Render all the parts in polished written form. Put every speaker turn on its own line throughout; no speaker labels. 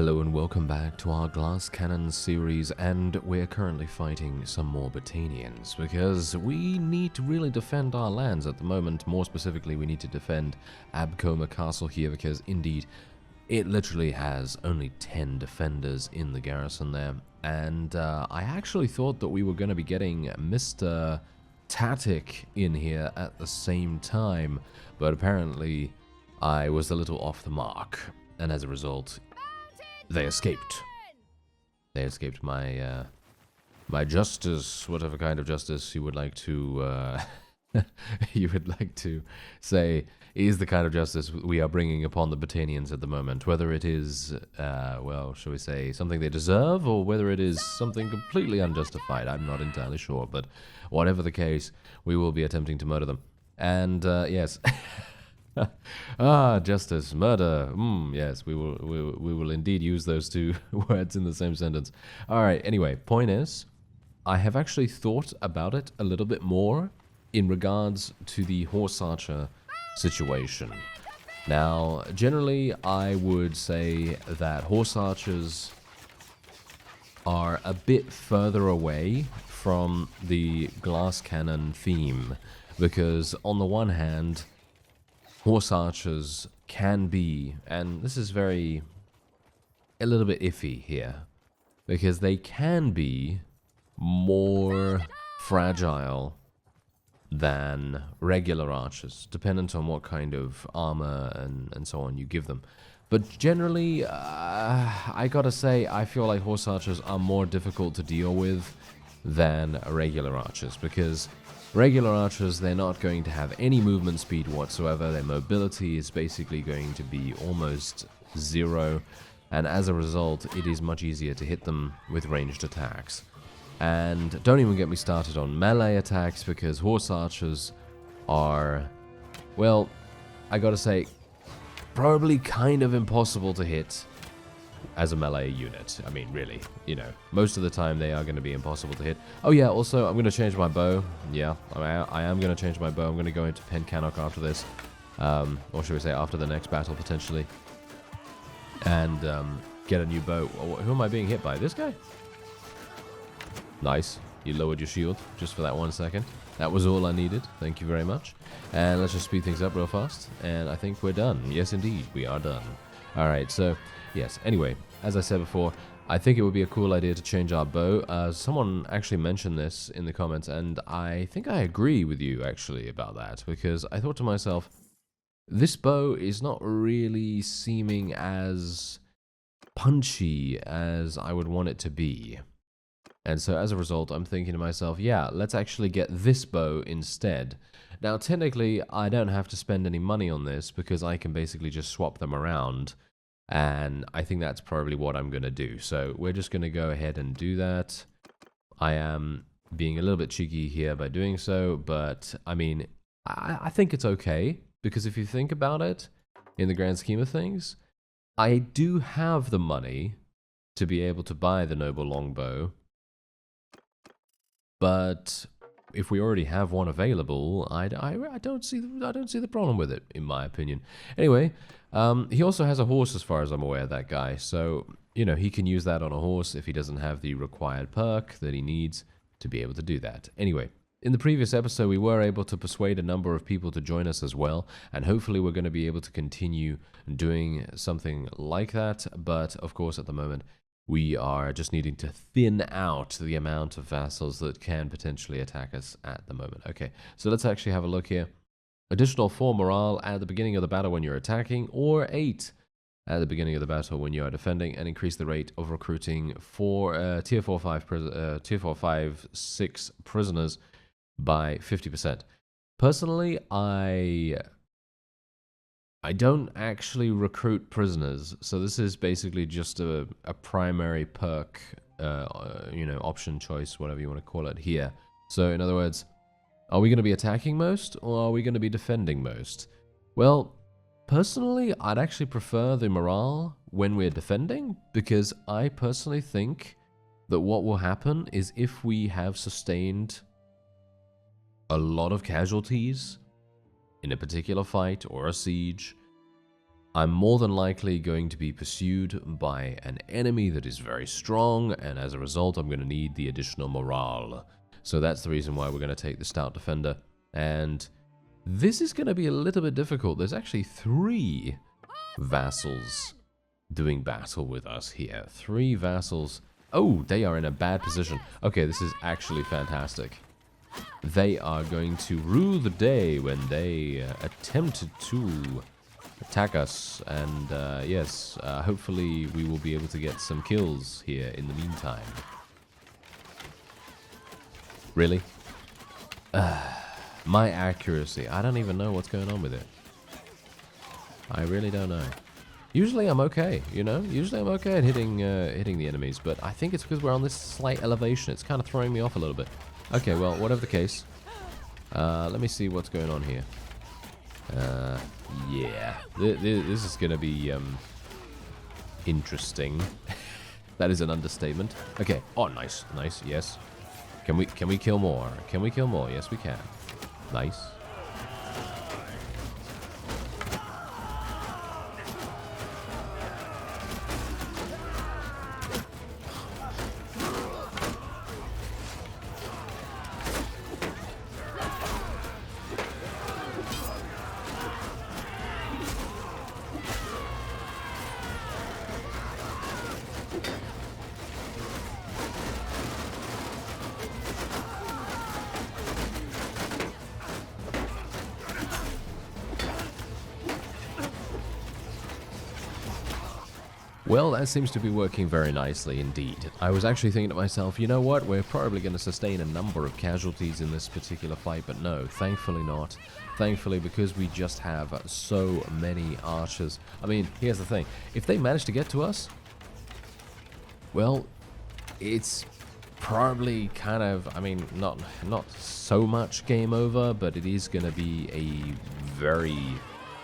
Hello and welcome back to our Glass Cannon series, and we're currently fighting some more Botanians because we need to really defend our lands at the moment. More specifically, we need to defend Abcoma Castle here because indeed it literally has only 10 defenders in the garrison there, and I actually thought that we were going to be getting Mr. Tatic in here at the same time, but apparently I was a little off the mark, and as a result they escaped. They escaped my my justice, whatever kind of justice you would like to say is the kind of justice we are bringing upon the Botanians at the moment. Whether it is, well, shall we say, something they deserve, or whether it is something completely unjustified, I'm not entirely sure. But whatever the case, we will be attempting to murder them. And yes. Justice, murder. Yes, we will indeed use those two words in the same sentence. All right. Anyway, point is, I have actually thought about it a little bit more in regards to the horse archer situation. Now, generally, I would say that horse archers are a bit further away from the glass cannon theme, because on the one hand, horse archers can be, and this is a little bit iffy here, because they can be more fragile than regular archers, dependent on what kind of armor and so on you give them. But generally, I gotta say, I feel like horse archers are more difficult to deal with than regular archers, because regular archers, they're not going to have any movement speed whatsoever. Their mobility is basically going to be almost zero, and as a result, it is much easier to hit them with ranged attacks. And don't even get me started on melee attacks, because horse archers are, well, I gotta say, probably kind of impossible to hit as a melee unit. I mean, really, you know, most of the time they are going to be impossible to hit. Oh yeah, also, I'm going to change my bow. Yeah, I am going to change my bow. I'm going to go into Pencannock after this. Or should we say after the next battle, potentially. And get a new bow. Who am I being hit by? This guy? Nice. You lowered your shield just for that 1 second. That was all I needed. Thank you very much. And let's just speed things up real fast. And I think we're done. Yes, indeed, we are done. Alright, so, yes, anyway, as I said before, I think it would be a cool idea to change our bow. Someone actually mentioned this in the comments, and I think I agree with you, actually, about that, because I thought to myself, this bow is not really seeming as punchy as I would want it to be. And so, as a result, I'm thinking to myself, yeah, let's actually get this bow instead. Now, technically, I don't have to spend any money on this, because I can basically just swap them around. And I think that's probably what I'm going to do. So we're just going to go ahead and do that. I am being a little bit cheeky here by doing so, but I mean, I think it's okay, because if you think about it, in the grand scheme of things, I do have the money to be able to buy the noble longbow, but if we already have one available, I don't see the problem with it, in my opinion. Anyway, he also has a horse, as far as I'm aware, that guy. So, you know, he can use that on a horse if he doesn't have the required perk that he needs to be able to do that. Anyway, in the previous episode, we were able to persuade a number of people to join us as well, and hopefully we're going to be able to continue doing something like that. But, of course, at the moment, we are just needing to thin out the amount of vassals that can potentially attack us at the moment. Okay, so let's actually have a look here. Additional 4 morale at the beginning of the battle when you're attacking, or 8 at the beginning of the battle when you are defending, and increase the rate of recruiting for tier 4, 5, 6 prisoners by 50%. Personally, I don't actually recruit prisoners, so this is basically just a primary perk, you know, option choice, whatever you want to call it here. So, in other words, are we going to be attacking most, or are we going to be defending most? Well, personally, I'd actually prefer the morale when we're defending, because I personally think that what will happen is if we have sustained a lot of casualties in a particular fight or a siege, I'm more than likely going to be pursued by an enemy that is very strong, and as a result, I'm going to need the additional morale. So that's the reason why we're going to take the Stout Defender. And this is going to be a little bit difficult. There's actually 3 vassals doing battle with us here. 3 vassals. Oh, they are in a bad position. Okay, this is actually fantastic. They are going to rue the day when they attempted to attack us, and yes, hopefully we will be able to get some kills here in the meantime. Really? My accuracy, I don't even know what's going on with it. I really don't know. Usually I'm okay, you know? Usually I'm okay at hitting the enemies, but I think it's because we're on this slight elevation. It's kind of throwing me off a little bit. Okay, well, whatever the case. Let me see what's going on here. Yeah, this is gonna be interesting. That is an understatement. Okay. Oh, nice, nice. Yes. Can we kill more? Can we kill more? Yes, we can. Nice. Well, that seems to be working very nicely indeed. I was actually thinking to myself, you know what, we're probably going to sustain a number of casualties in this particular fight, but no, thankfully not. Thankfully, because we just have so many archers. I mean, here's the thing. If they manage to get to us, well, it's probably kind of, I mean, not so much game over, but it is going to be a very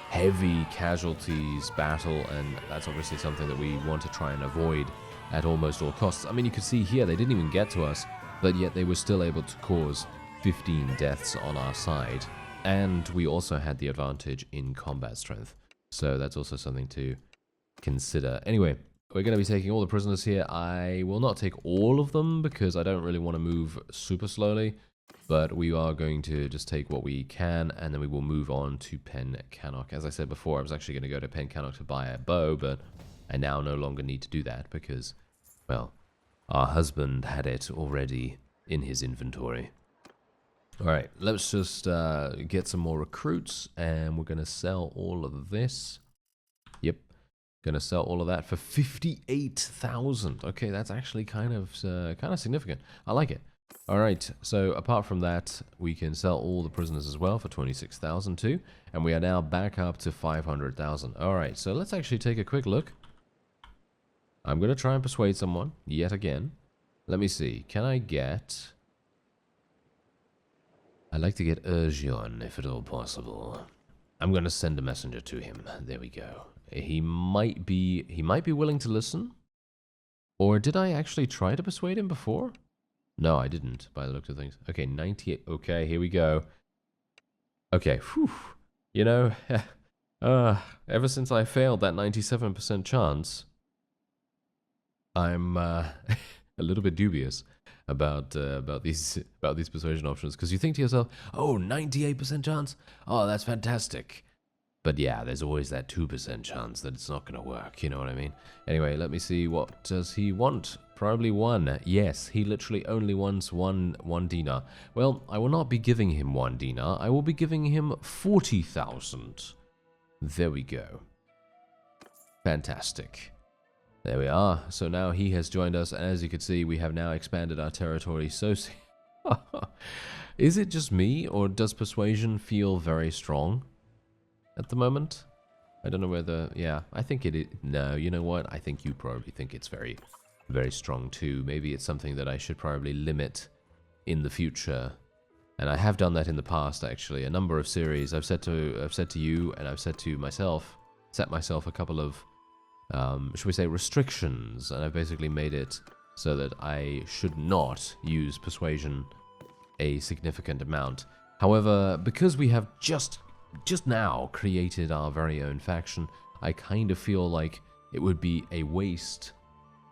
heavy casualties battle, and that's obviously something that we want to try and avoid at almost all costs. I mean, you could see here they didn't even get to us, but yet they were still able to cause 15 deaths on our side, and we also had the advantage in combat strength, so that's also something to consider. Anyway, we're going to be taking all the prisoners here. I will not take all of them because I don't really want to move super slowly, but we are going to just take what we can, and then we will move on to Pen Cannock. As I said before, I was actually going to go to Pen Cannock to buy a bow, but I now no longer need to do that because, well, our husband had it already in his inventory. Alright, let's just get some more recruits, and we're going to sell all of this. Yep, going to sell all of that for 58,000. Okay, that's actually kind of significant. I like it. Alright, so apart from that, we can sell all the prisoners as well for 26,000 too, and we are now back up to 500,000. Alright, so let's actually take a quick look. I'm going to try and persuade someone, yet again. Let me see, can I get... I'd like to get Urgion, if at all possible. I'm going to send a messenger to him. There we go. He might be willing to listen. Or did I actually try to persuade him before? No, I didn't, by the look of things. Okay, 98. Okay, here we go. Okay, whew. You know, ever since I failed that 97% chance, I'm a little bit dubious about these persuasion options, because you think to yourself, oh, 98% chance? Oh, that's fantastic. But yeah, there's always that 2% chance that it's not going to work, you know what I mean? Anyway, let me see, what does he want? Probably 1. Yes, he literally only wants one dinar. Well, I will not be giving him 1 dinar. I will be giving him 40,000. There we go. Fantastic. There we are. So now he has joined us, and as you can see, we have now expanded our territory so... Is it just me, or does persuasion feel very strong at the moment? I don't know whether... Yeah, I think it is... No, you know what? I think you probably think it's very, very strong too. Maybe it's something that I should probably limit in the future. And I have done that in the past, actually. A number of series I've said to you, and I've said to myself, set myself a couple of, should we say, restrictions, and I've basically made it so that I should not use persuasion a significant amount. However, because we have just now created our very own faction, I kind of feel like it would be a waste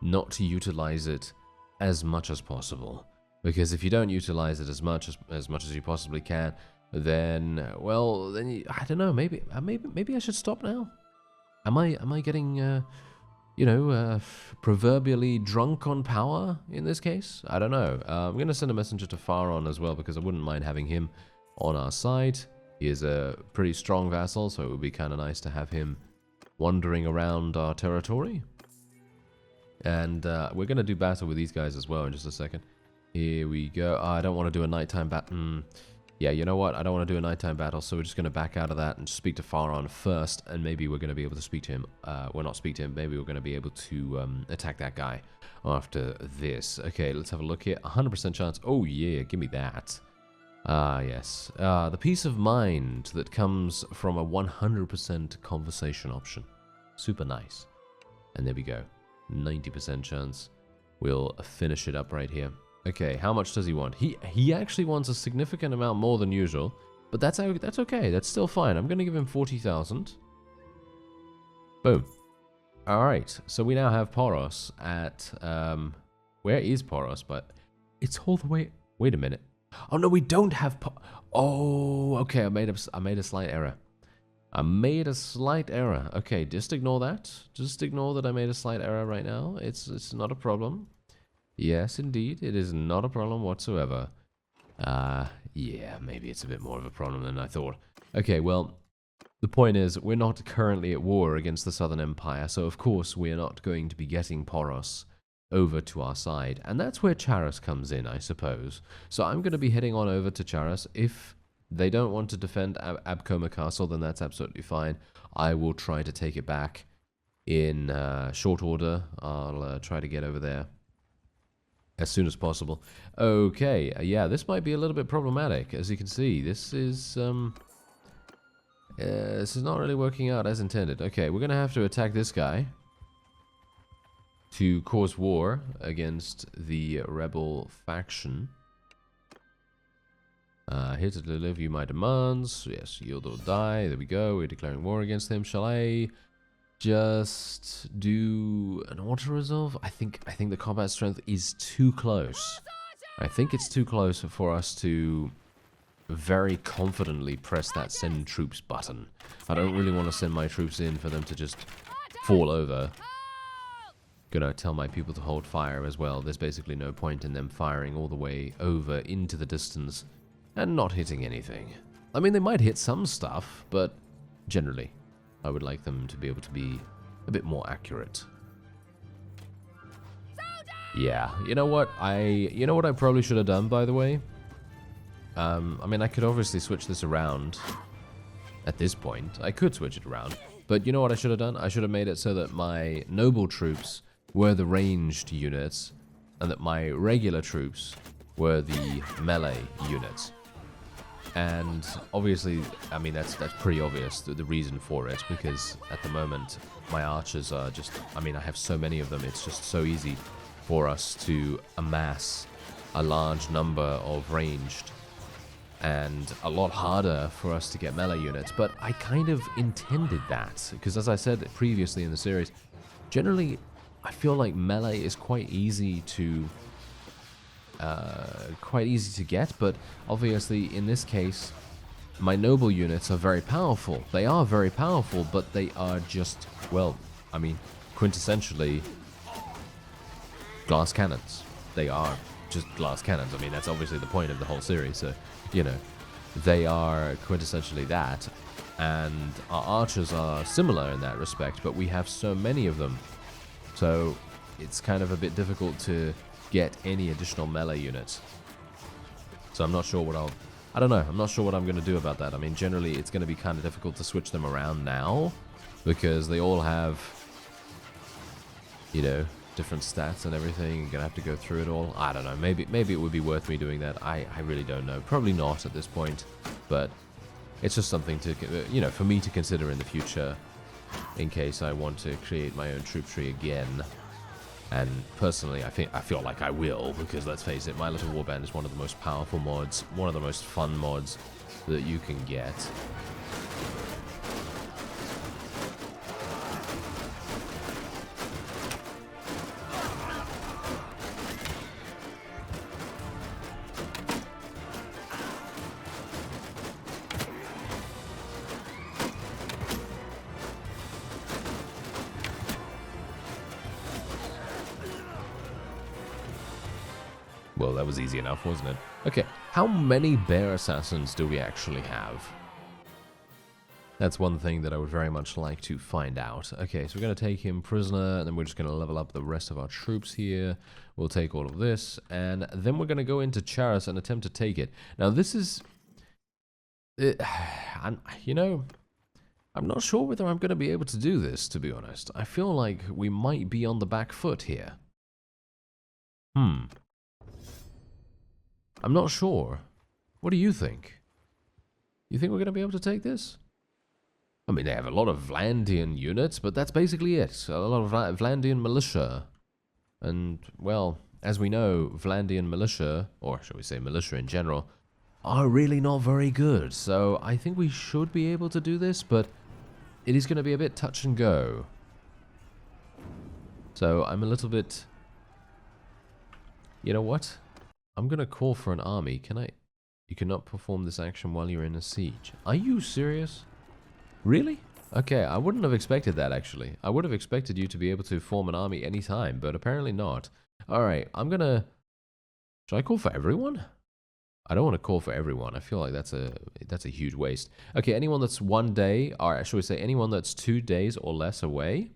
not to utilize it as much as possible. Because if you don't utilize it as much as you possibly can, then, well, then I don't know, maybe I should stop now. Am I getting proverbially drunk on power in this case? I don't know. I'm going to send a messenger to Faron as well, because I wouldn't mind having him on our side. He is a pretty strong vassal, so it would be kind of nice to have him wandering around our territory. And we're going to do battle with these guys as well in just a second. Here we go. Oh, I don't want to do a nighttime battle. Yeah, you know what? I don't want to do a nighttime battle, so we're just going to back out of that and speak to Faron first, and maybe we're going to be able to speak to him. Well, not speak to him. Maybe we're going to be able to attack that guy after this. Okay, let's have a look here. 100% chance. Oh, yeah, give me that. Ah, yes. The peace of mind that comes from a 100% conversation option. Super nice. And there we go. 90% chance. We'll finish it up right here. Okay, how much does he want? He actually wants a significant amount more than usual, but that's okay. That's still fine. I'm going to give him 40,000. Boom. All right. So we now have Poros at where is Poros? But it's all the way. Wait a minute. Oh no, we don't have. Oh, okay. I made a slight error. I made a slight error. Okay, just ignore that. Just ignore that I made a slight error right now. It's not a problem. Yes, indeed. It is not a problem whatsoever. Yeah, maybe it's a bit more of a problem than I thought. Okay, well, the point is, we're not currently at war against the Southern Empire, so of course we're not going to be getting Poros over to our side. And that's where Charas comes in, I suppose. So I'm going to be heading on over to Charas. If they don't want to defend Abcoma Castle, then that's absolutely fine. I will try to take it back in short order. I'll try to get over there as soon as possible. Okay, yeah, this might be a little bit problematic. As you can see, this is not really working out as intended. Okay, we're going to have to attack this guy to cause war against the rebel faction. Here to deliver you my demands. Yes, yield or die. There we go. We're declaring war against him. Shall I just do an auto-resolve? I think the combat strength is too close. I think it's too close for us to very confidently press that send troops button. I don't really want to send my troops in for them to just fall over. Gonna tell my people to hold fire as well. There's basically no point in them firing all the way over into the distance and not hitting anything. I mean, they might hit some stuff, but generally I would like them to be able to be a bit more accurate. Yeah, you know what I probably should have done, by the way? I mean, I could obviously switch this around at this point. I could switch it around. But you know what I should have done? I should have made it so that my noble troops were the ranged units, and that my regular troops were the melee units. And obviously, I mean, that's pretty obvious, the reason for it, because at the moment, my archers are just, I mean, I have so many of them, it's just so easy for us to amass a large number of ranged, and a lot harder for us to get melee units. But I kind of intended that, because as I said previously in the series, generally, I feel like melee is quite easy to get, but obviously in this case my noble units are very powerful. They are very powerful, but they are just, well, I mean, quintessentially glass cannons. They are just glass cannons. I mean, that's obviously the point of the whole series, so, you know, they are quintessentially that. And our archers are similar in that respect, but we have so many of them, so it's kind of a bit difficult to get any additional melee units. So I'm not sure what I'm not sure what I'm going to do about that. I mean, generally it's going to be kind of difficult to switch them around now, because they all have, you know, different stats and everything. You're going to have to go through it all. I don't know. Maybe it would be worth me doing that. I really don't know. Probably not at this point, but it's just something to, you know, for me to consider in the future, in case I want to create my own troop tree again. And personally, I feel like I will, because let's face it, My Little Warband is one of the most powerful mods, one of the most fun mods that you can get. Well, that was easy enough, wasn't it? Okay, how many bear assassins do we actually have? That's one thing that I would very much like to find out. Okay, so we're going to take him prisoner, and then we're just going to level up the rest of our troops here. We'll take all of this, and then we're going to go into Charas and attempt to take it. Now, this is... you know, I'm not sure whether I'm going to be able to do this, to be honest. I feel like we might be on the back foot here. I'm not sure. What do you think? You think we're going to be able to take this? I mean, they have a lot of Vlandian units, but that's basically it. A lot of Vlandian militia. And, well, as we know, Vlandian militia, or shall we say militia in general, are really not very good. So I think we should be able to do this, but it is going to be a bit touch and go. So I'm a little bit... You know what? I'm going to call for an army. Can I... You cannot perform this action while you're in a siege. Are you serious? Really? Okay, I wouldn't have expected that, actually. I would have expected you to be able to form an army anytime, but apparently not. Alright, I'm gonna... Should I call for everyone? I don't want to call for everyone. I feel like that's a huge waste. Okay, anyone that's 1 day, or should we say anyone that's 2 days or less away.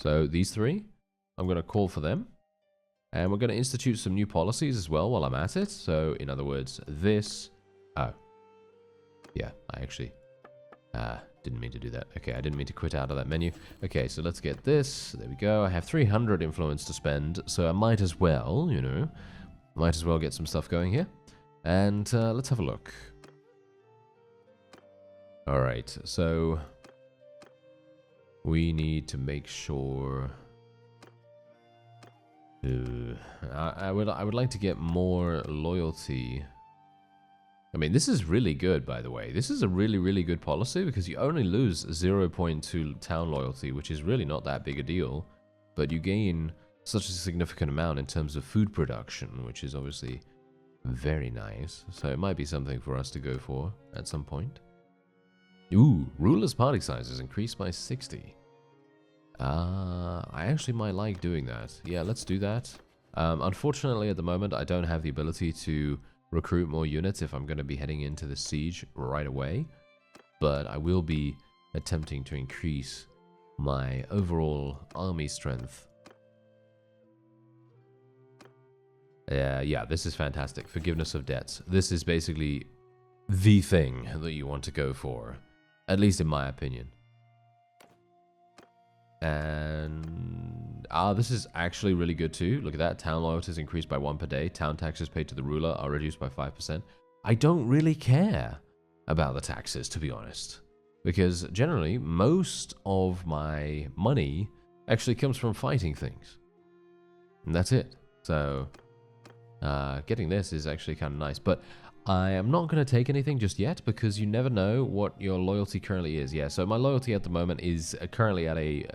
So these 3, I'm going to call for them. And we're going to institute some new policies as well while I'm at it. So, in other words, this... Oh. Yeah, I actually... didn't mean to do that. Okay, I didn't mean to quit out of that menu. Okay, so let's get this. There we go. I have 300 influence to spend, so I might as well, you know, might as well get some stuff going here. And let's have a look. Alright, so we need to make sure... I would like to get more loyalty. I mean, this is really good, by the way. This is a really, really good policy because you only lose 0.2 town loyalty, which is really not that big a deal. But you gain such a significant amount in terms of food production, which is obviously very nice. So it might be something for us to go for at some point. Ooh, ruler's party size is increased by 60. I actually might like doing that. Yeah, let's do that. Unfortunately, at the moment, I don't have the ability to recruit more units if I'm going to be heading into the siege right away. But I will be attempting to increase my overall army strength. Yeah, this is fantastic. Forgiveness of debts. This is basically the thing that you want to go for. At least in my opinion. And this is actually really good too. Look at that. Town loyalty is increased by 1 per day. Town taxes paid to the ruler are reduced by 5%. I don't really care about the taxes, to be honest, because generally most of my money actually comes from fighting things, and that's it. So getting this is actually kind of nice, but I am not going to take anything just yet because you never know what your loyalty currently is. Yeah, so my loyalty at the moment is currently at a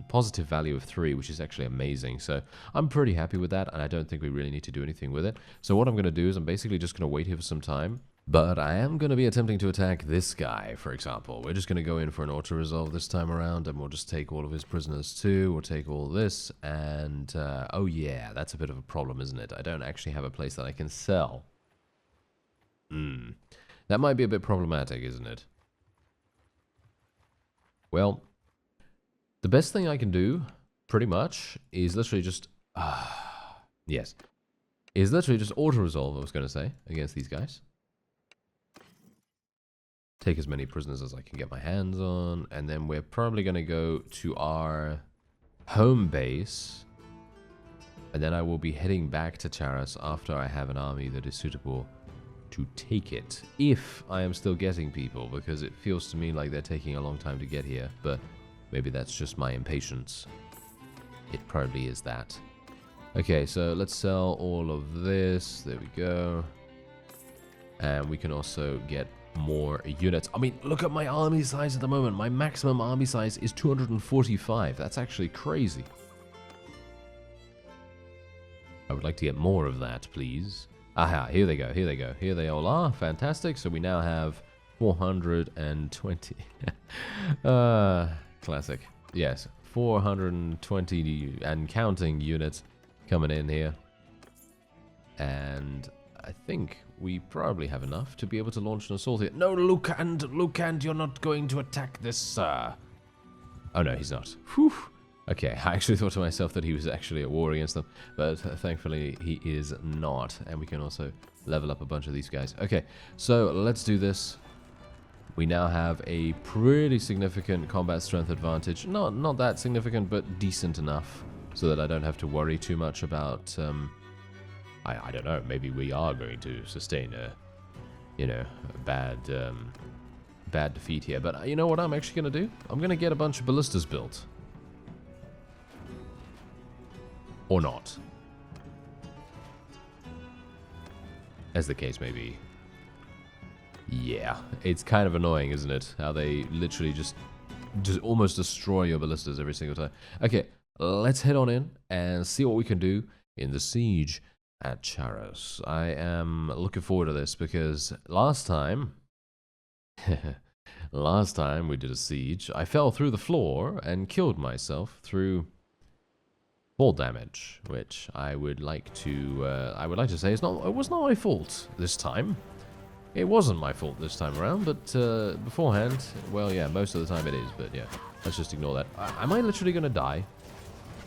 positive value of 3, which is actually amazing. So I'm pretty happy with that, and I don't think we really need to do anything with it. So what I'm going to do is I'm basically just going to wait here for some time. But I am going to be attempting to attack this guy, for example. We're just going to go in for an auto-resolve this time around, and we'll just take all of his prisoners too. We'll take all this, and oh yeah, that's a bit of a problem, isn't it? I don't actually have a place that I can sell. That might be a bit problematic, isn't it? Well, the best thing I can do, pretty much, is literally just... yes. Is literally just auto-resolve, I was going to say, against these guys. Take as many prisoners as I can get my hands on, and then we're probably going to go to our home base, and then I will be heading back to Charas after I have an army that is suitable to take it, if I am still getting people, because it feels to me like they're taking a long time to get here, but maybe that's just my impatience. It probably is that. Okay, so let's sell all of this. There we go. And we can also get more units. I mean, look at my army size at the moment. My maximum army size is 245. That's actually crazy. I would like to get more of that, please. Aha, here they go, here they go. Here they all are. Fantastic. So we now have 420. Classic. Yes, 420 and counting units coming in here. And I think we probably have enough to be able to launch an assault here. No, Lucand, you're not going to attack this, sir. Oh, no, he's not. Whew. Okay, I actually thought to myself that he was actually at war against them, but thankfully he is not. And we can also level up a bunch of these guys. Okay, so let's do this. We now have a pretty significant combat strength advantage. Not that significant, but decent enough so that I don't have to worry too much about, I don't know, maybe we are going to sustain a, you know, a bad defeat here. But you know what I'm actually going to do? I'm going to get a bunch of ballistas built. Or not. As the case may be. Yeah, it's kind of annoying, isn't it? How they literally just almost destroy your ballistas every single time. Okay, let's head on in and see what we can do in the siege at Charas. I am looking forward to this because last time we did a siege, I fell through the floor and killed myself through fall damage, which I would like to say it was not my fault this time. It wasn't my fault this time around, but beforehand, well, yeah, most of the time it is, but yeah, let's just ignore that. Am I literally going to die?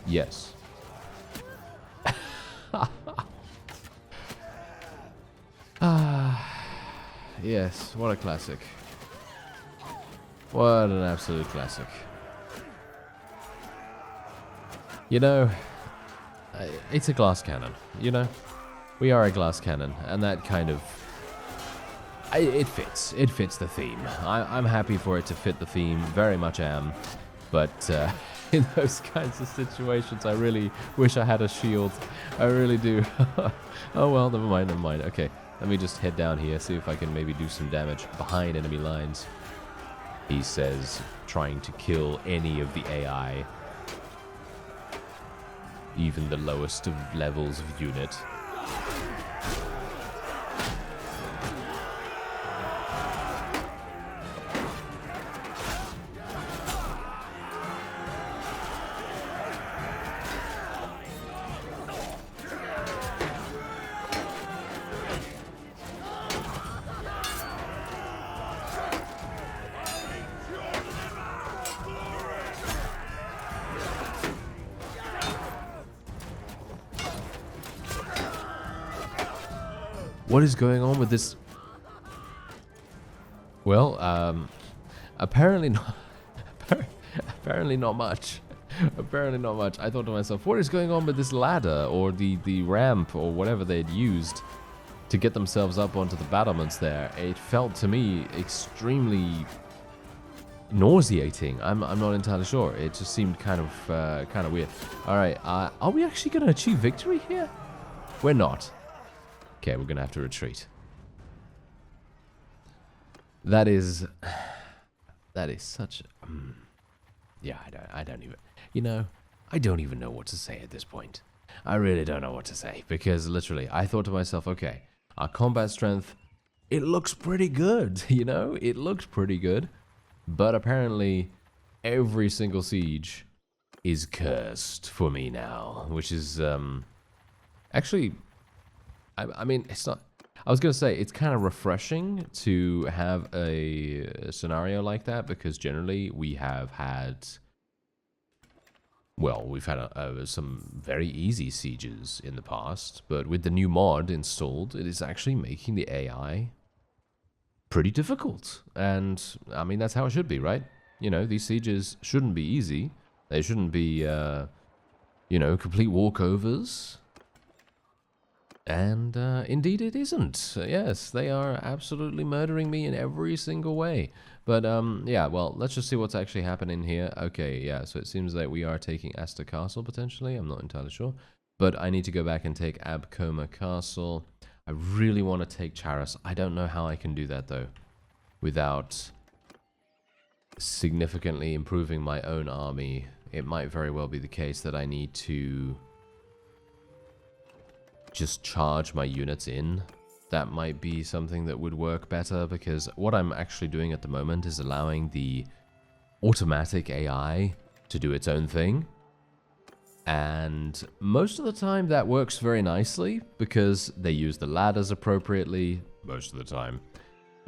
Yes. Yes, what a classic. What an absolute classic. You know, it's a glass cannon, you know? We are a glass cannon, and that kind of... It fits. It fits the theme. I'm happy for it to fit the theme, very much am. But in those kinds of situations, I really wish I had a shield. I really do. Oh well, never mind. Okay, let me just head down here, see if I can maybe do some damage behind enemy lines. He says, trying to kill any of the AI. Even the lowest of levels of unit. What is going on with this? Well, apparently not. Apparently not much. Apparently not much. I thought to myself, what is going on with this ladder or the ramp or whatever they'd used to get themselves up onto the battlements there? It felt to me extremely nauseating. I'm not entirely sure. It just seemed kind of weird. All right, are we actually going to achieve victory here? We're not. Okay, we're gonna have to retreat. That is such. Yeah, I don't even. You know, I don't even know what to say at this point. I really don't know what to say because literally, I thought to myself, okay, our combat strength, it looks pretty good. You know, it looked pretty good, but apparently, every single siege is cursed for me now, which is actually. I mean, it's not... I was going to say, it's kind of refreshing to have a scenario like that, because generally we have had... Well, we've had some very easy sieges in the past, but with the new mod installed, it is actually making the AI pretty difficult. And, I mean, that's how it should be, right? You know, these sieges shouldn't be easy. They shouldn't be, you know, complete walkovers. And indeed it isn't. Yes, they are absolutely murdering me in every single way. But yeah, well, let's just see what's actually happening here. Okay, yeah, so it seems that we are taking Asta Castle potentially. I'm not entirely sure. But I need to go back and take Abcoma Castle. I really want to take Charas. I don't know how I can do that though, without significantly improving my own army. It might very well be the case that I need to just charge my units in. That might be something that would work better, because what I'm actually doing at the moment is allowing the automatic AI to do its own thing. And most of the time that works very nicely because they use the ladders appropriately most of the time.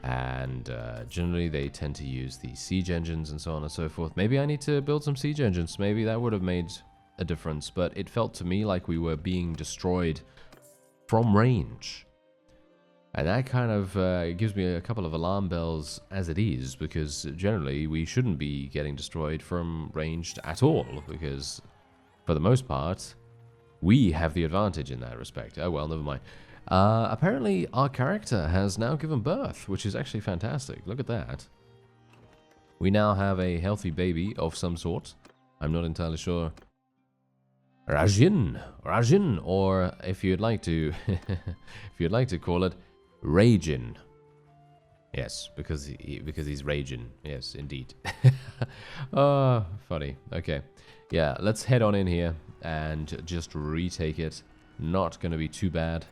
And generally they tend to use the siege engines and so on and so forth. Maybe I need to build some siege engines. Maybe that would have made a difference. But it felt to me like we were being destroyed from range. And that kind of gives me a couple of alarm bells as it is, because generally we shouldn't be getting destroyed from ranged at all, because for the most part, we have the advantage in that respect. Oh well, never mind. Apparently our character has now given birth, which is actually fantastic. Look at that. We now have a healthy baby of some sort. I'm not entirely sure. Rajin, or if you'd like to, if you'd like to call it, Ragin. Yes, because he's raging. Yes, indeed. Oh, funny. Okay. Yeah, let's head on in here and just retake it. Not going to be too bad.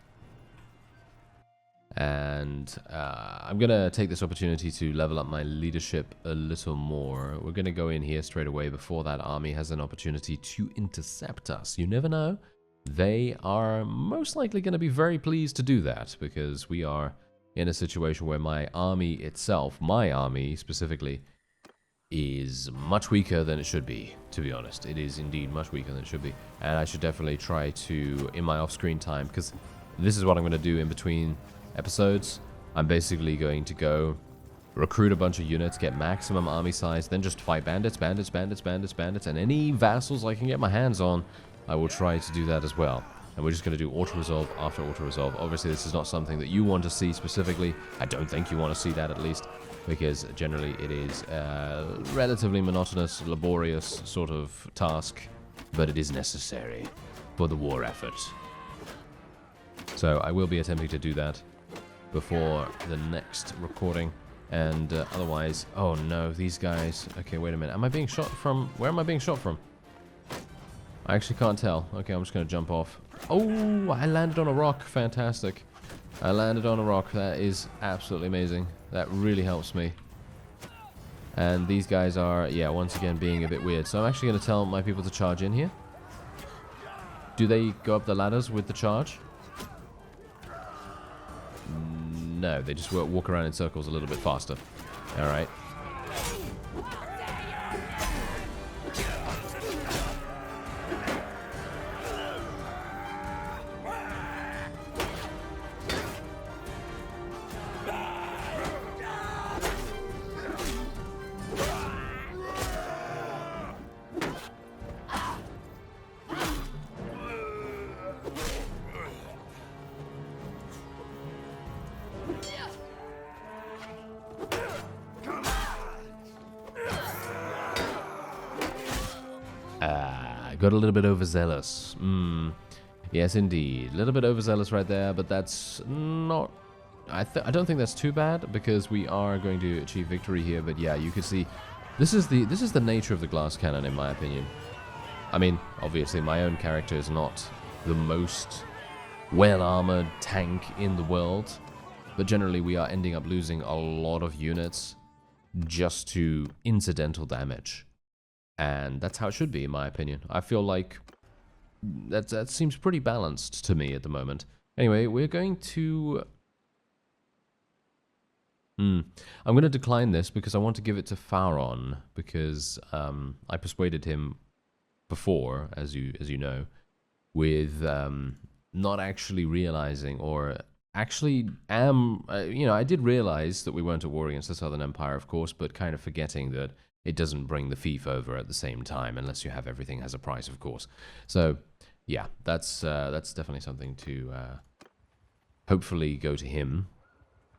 And I'm going to take this opportunity to level up my leadership a little more. We're going to go in here straight away before that army has an opportunity to intercept us. You never know. They are most likely going to be very pleased to do that, because we are in a situation where my army itself, my army specifically, is much weaker than it should be, to be honest. It is indeed much weaker than it should be. And I should definitely try to, in my off-screen time, because this is what I'm going to do in between episodes. I'm basically going to go recruit a bunch of units, get maximum army size, then just fight bandits, and any vassals I can get my hands on, I will try to do that as well. And we're just going to do auto-resolve after auto-resolve. Obviously, this is not something that you want to see specifically. I don't think you want to see that, at least, because generally it is a relatively monotonous, laborious sort of task, but it is necessary for the war effort. So I will be attempting to do that before the next recording. And otherwise, oh no, these guys. Okay, wait a minute. Am I being shot from? Where am I being shot from? I actually can't tell. Okay, I'm just going to jump off. Oh, I landed on a rock. Fantastic. I landed on a rock. That is absolutely amazing. That really helps me. And these guys are, yeah, once again being a bit weird. So I'm actually going to tell my people to charge in here. Do they go up the ladders with the charge? No, they just walk around in circles a little bit faster. All right. Got a little bit overzealous. Yes, indeed. A little bit overzealous right there, but that's not... I don't think that's too bad, because we are going to achieve victory here. But yeah, you can see... This is the nature of the glass cannon, in my opinion. I mean, obviously, my own character is not the most well-armored tank in the world, but generally we are ending up losing a lot of units just to incidental damage. And that's how it should be, in my opinion. I feel like that seems pretty balanced to me at the moment. Anyway, we're going to... I'm going to decline this because I want to give it to Pharaon, because I persuaded him before, as you know, with not actually realizing, or actually I did realize that we weren't at war against the Southern Empire, of course, but kind of forgetting that it doesn't bring the fief over at the same time, unless you have everything as a price, of course. So, yeah, that's definitely something to hopefully go to him,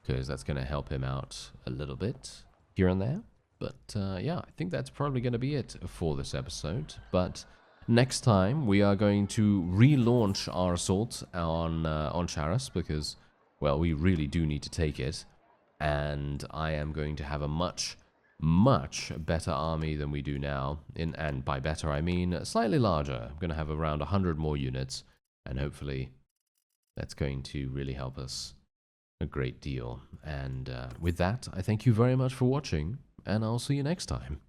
because that's going to help him out a little bit here and there. But yeah, I think that's probably going to be it for this episode. But next time we are going to relaunch our assault on Charas, because, well, we really do need to take it, and I am going to have a much better army than we do now. And by better, I mean slightly larger. I'm going to have around 100 more units, and hopefully that's going to really help us a great deal. And with that, I thank you very much for watching, and I'll see you next time.